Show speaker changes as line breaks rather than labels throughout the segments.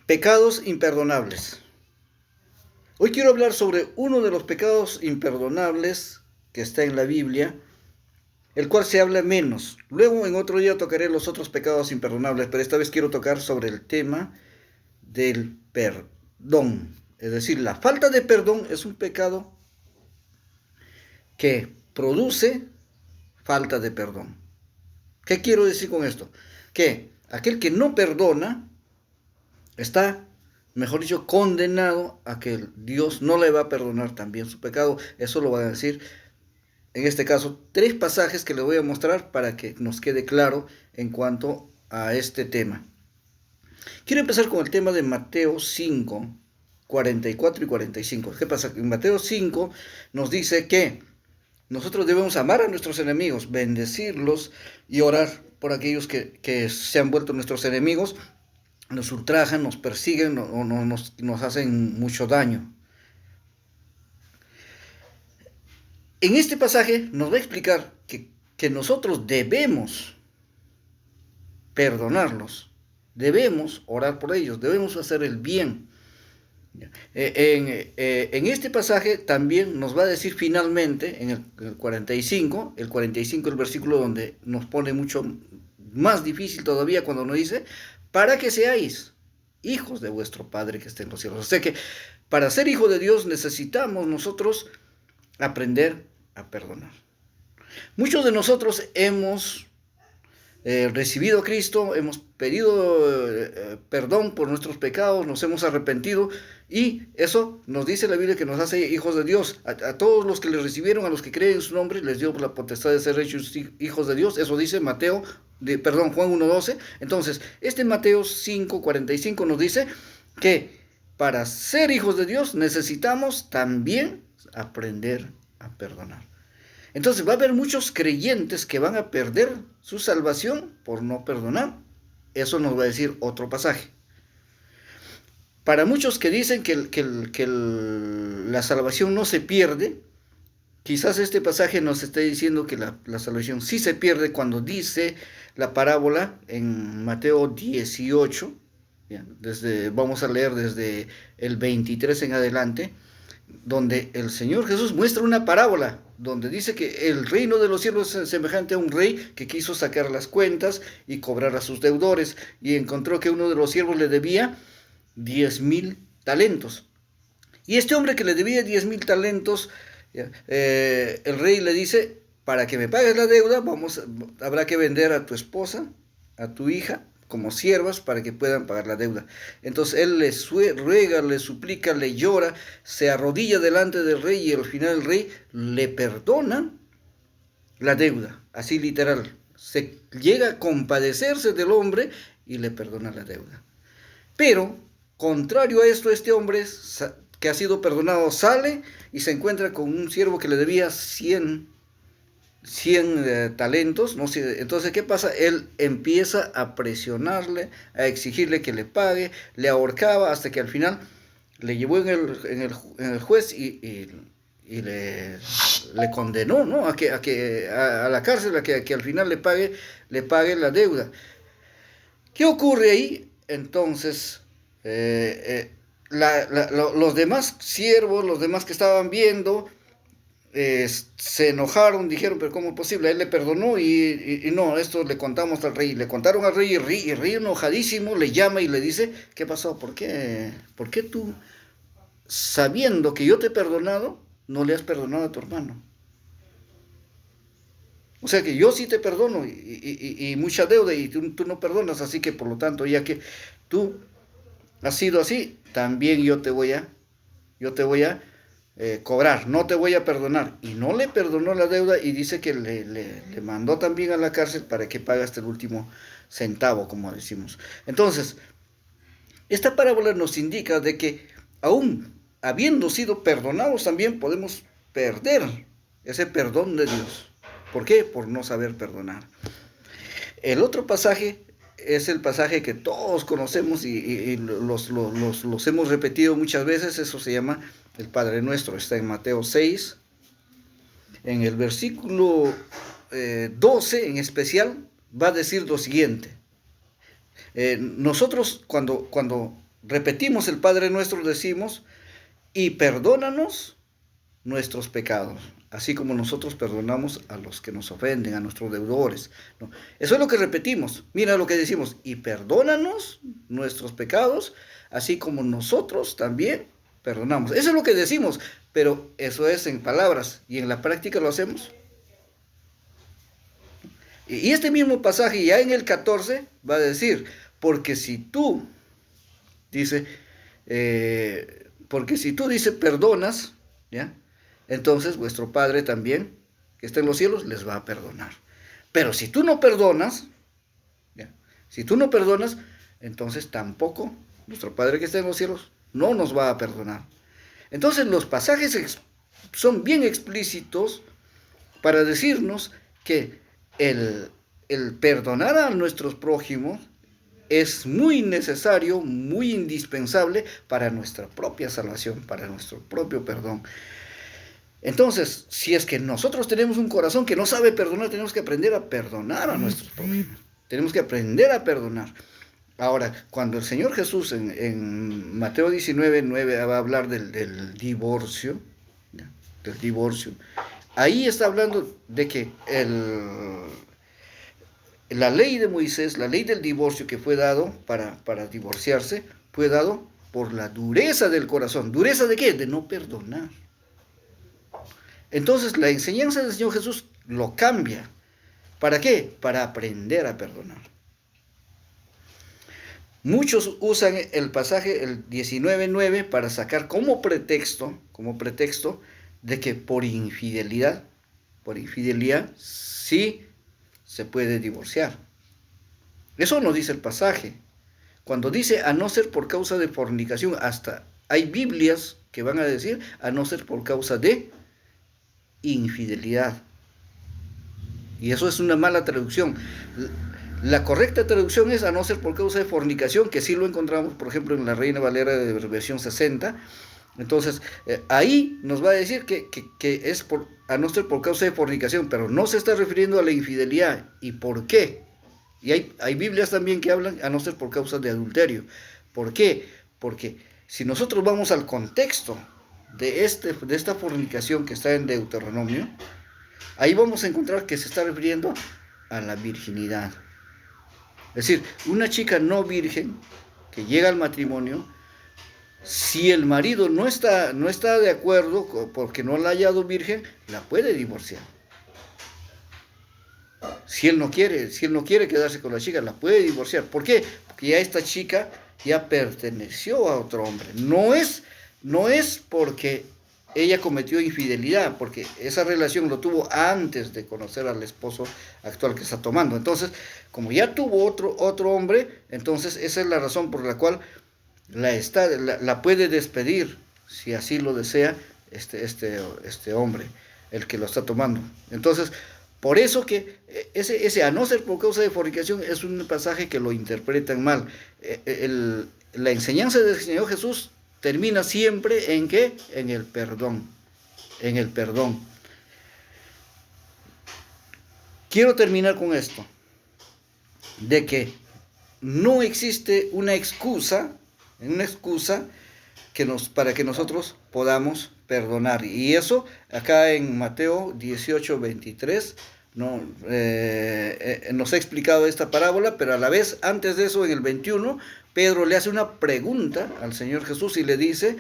Pecados imperdonables. Hoy quiero hablar sobre uno de los pecados imperdonables que está en la Biblia, el cual se habla menos. Luego en otro día tocaré los otros pecados imperdonables, pero esta vez quiero tocar sobre el tema del perdón. Es decir, la falta de perdón es un pecado que produce falta de perdón. ¿Qué quiero decir con esto? Que aquel que no perdona está, mejor dicho, condenado a que Dios no le va a perdonar también su pecado. Eso lo van a decir, en este caso, 3 pasajes que les voy a mostrar para que nos quede claro en cuanto a este tema. Quiero empezar con el tema de Mateo 5, 44 y 45. ¿Qué pasa? En Mateo 5 nos dice que nosotros debemos amar a nuestros enemigos, bendecirlos y orar por aquellos que se han vuelto nuestros enemigos, nos ultrajan, nos persiguen o nos hacen mucho daño. En este pasaje nos va a explicar que nosotros debemos perdonarlos, debemos orar por ellos, debemos hacer el bien. En este pasaje también nos va a decir finalmente, en el 45, el versículo donde nos pone mucho más difícil todavía cuando nos dice, para que seáis hijos de vuestro Padre que está en los cielos. O sea que para ser hijo de Dios necesitamos nosotros aprender a perdonar. Muchos de nosotros hemos recibido a Cristo, hemos pedido perdón por nuestros pecados, nos hemos arrepentido y eso nos dice la Biblia que nos hace hijos de Dios. A todos los que le recibieron, a los que creen en su nombre, les dio la potestad de ser hechos hijos de Dios. Eso dice Juan 1:12. Entonces, Mateo 5:45 nos dice que para ser hijos de Dios necesitamos también aprender a perdonar. Entonces va a haber muchos creyentes que van a perder su salvación por no perdonar. Eso nos va a decir otro pasaje. Para muchos que dicen que la salvación no se pierde, quizás este pasaje nos esté diciendo que la salvación sí se pierde cuando dice la parábola en Mateo 18. Vamos a leer desde el 23 en adelante, donde el Señor Jesús muestra una parábola, donde dice que el reino de los cielos es semejante a un rey que quiso sacar las cuentas y cobrar a sus deudores, y encontró que uno de los siervos le debía 10,000 talentos. Y este hombre que le debía 10,000 talentos, el rey le dice, para que me pagues la deuda, habrá que vender a tu esposa, a tu hija, como siervas para que puedan pagar la deuda. Entonces él le ruega, le suplica, le llora, se arrodilla delante del rey y al final el rey le perdona la deuda, así literal. Se llega a compadecerse del hombre y le perdona la deuda. Pero, contrario a esto, este hombre que ha sido perdonado sale y se encuentra con un siervo que le debía 100 talentos, ¿no? Entonces, ¿qué pasa? Él empieza a presionarle, a exigirle que le pague, le ahorcaba hasta que al final le llevó en el juez y le condenó, ¿no? a la cárcel, a que al final le pague la deuda. ¿Qué ocurre ahí? Entonces, los demás siervos, los demás que estaban viendo, se enojaron, dijeron, pero ¿cómo es posible? Él le perdonó y no, esto le contamos al rey. Le contaron al rey y el rey enojadísimo le llama y le dice, ¿qué pasó? ¿Por qué tú, sabiendo que yo te he perdonado, no le has perdonado a tu hermano? O sea que yo sí te perdono y mucha deuda y tú no perdonas, así que por lo tanto, ya que tú has sido así, también yo te voy a cobrar, no te voy a perdonar. Y no le perdonó la deuda y dice que le mandó también a la cárcel para que pague hasta el último centavo, como decimos. Entonces, esta parábola nos indica de que aún habiendo sido perdonados también podemos perder ese perdón de Dios. ¿Por qué? Por no saber perdonar. El otro pasaje es el pasaje que todos conocemos y los hemos repetido muchas veces. Eso se llama el Padre Nuestro. Está en Mateo 6. En el versículo 12 en especial va a decir lo siguiente. Nosotros cuando repetimos el Padre Nuestro, decimos, y perdónanos nuestros pecados, así como nosotros perdonamos a los que nos ofenden, a nuestros deudores, ¿no? Eso es lo que repetimos. Mira lo que decimos, y perdónanos nuestros pecados, así como nosotros también perdonamos. Eso es lo que decimos, pero eso es en palabras, y en la práctica lo hacemos. Y este mismo pasaje, ya en el 14, va a decir, porque si tú, dice, porque si tú, dice, perdonas, ¿ya? Entonces vuestro Padre también, que está en los cielos, les va a perdonar. Pero si tú no perdonas, ¿ya? Si tú no perdonas, entonces tampoco nuestro Padre que está en los cielos no nos va a perdonar. Entonces los pasajes son bien explícitos para decirnos que el perdonar a nuestros prójimos es muy necesario, muy indispensable para nuestra propia salvación, para nuestro propio perdón. Entonces, si es que nosotros tenemos un corazón que no sabe perdonar, tenemos que aprender a perdonar a nuestros prójimos. Tenemos que aprender a perdonar. Ahora, cuando el Señor Jesús en Mateo 19:9 va a hablar del divorcio, ¿ya? Del divorcio, ahí está hablando de que la ley de Moisés, la ley del divorcio que fue dado para divorciarse, fue dado por la dureza del corazón. ¿Dureza de qué? De no perdonar. Entonces la enseñanza del Señor Jesús lo cambia. ¿Para qué? Para aprender a perdonar. Muchos usan el pasaje, el 19:9, para sacar como pretexto de que por infidelidad sí se puede divorciar. Eso no dice el pasaje. Cuando dice a no ser por causa de fornicación, hasta hay Biblias que van a decir a no ser por causa de infidelidad. Y eso es una mala traducción. La correcta traducción es a no ser por causa de fornicación, que sí lo encontramos, por ejemplo, en la Reina Valera de versión 60. Entonces, ahí nos va a decir que es a no ser por causa de fornicación, pero no se está refiriendo a la infidelidad. ¿Y por qué? Y hay Biblias también que hablan a no ser por causa de adulterio. ¿Por qué? Porque si nosotros vamos al contexto de esta fornicación que está en Deuteronomio, ahí vamos a encontrar que se está refiriendo a la virginidad. Es decir, una chica no virgen que llega al matrimonio, si el marido no está de acuerdo porque no la ha hallado virgen, la puede divorciar. Si él no quiere quedarse con la chica, la puede divorciar. ¿Por qué? Porque ya esta chica ya perteneció a otro hombre. No es porque ella cometió infidelidad, porque esa relación lo tuvo antes de conocer al esposo actual que está tomando. Entonces, como ya tuvo otro hombre, entonces esa es la razón por la cual la puede despedir, si así lo desea este hombre, el que lo está tomando. Entonces, por eso que ese a no ser por causa de fornicación es un pasaje que lo interpretan mal. La enseñanza del Señor Jesús termina siempre ¿en qué? En el perdón. En el perdón. Quiero terminar con esto, de que no existe una excusa para que nosotros podamos perdonar. Y eso acá en Mateo 18:23 nos ha explicado esta parábola, pero a la vez, antes de eso, en el 21, Pedro le hace una pregunta al Señor Jesús y le dice,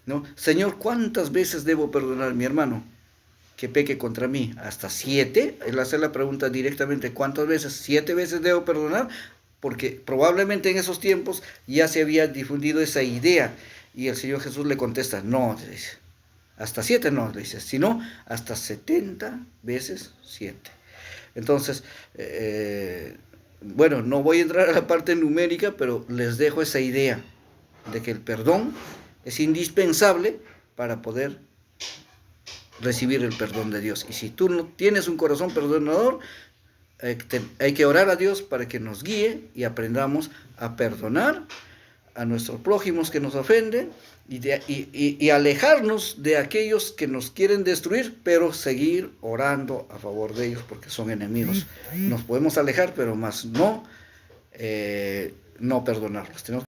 ¿no? Señor, ¿cuántas veces debo perdonar a mi hermano que peque contra mí? ¿Hasta 7? Él hace la pregunta directamente, ¿cuántas veces? 7 veces debo perdonar, porque probablemente en esos tiempos ya se había difundido esa idea. Y el Señor Jesús le contesta, no, le dice, hasta 7 no, le dice, sino hasta 70 veces 7. Entonces, bueno, no voy a entrar a la parte numérica, pero les dejo esa idea de que el perdón es indispensable para poder recibir el perdón de Dios. Y si tú no tienes un corazón perdonador, hay que orar a Dios para que nos guíe y aprendamos a perdonar a nuestros prójimos que nos ofenden y alejarnos de aquellos que nos quieren destruir, pero seguir orando a favor de ellos porque son enemigos. Nos podemos alejar, pero más no perdonarlos. Tenemos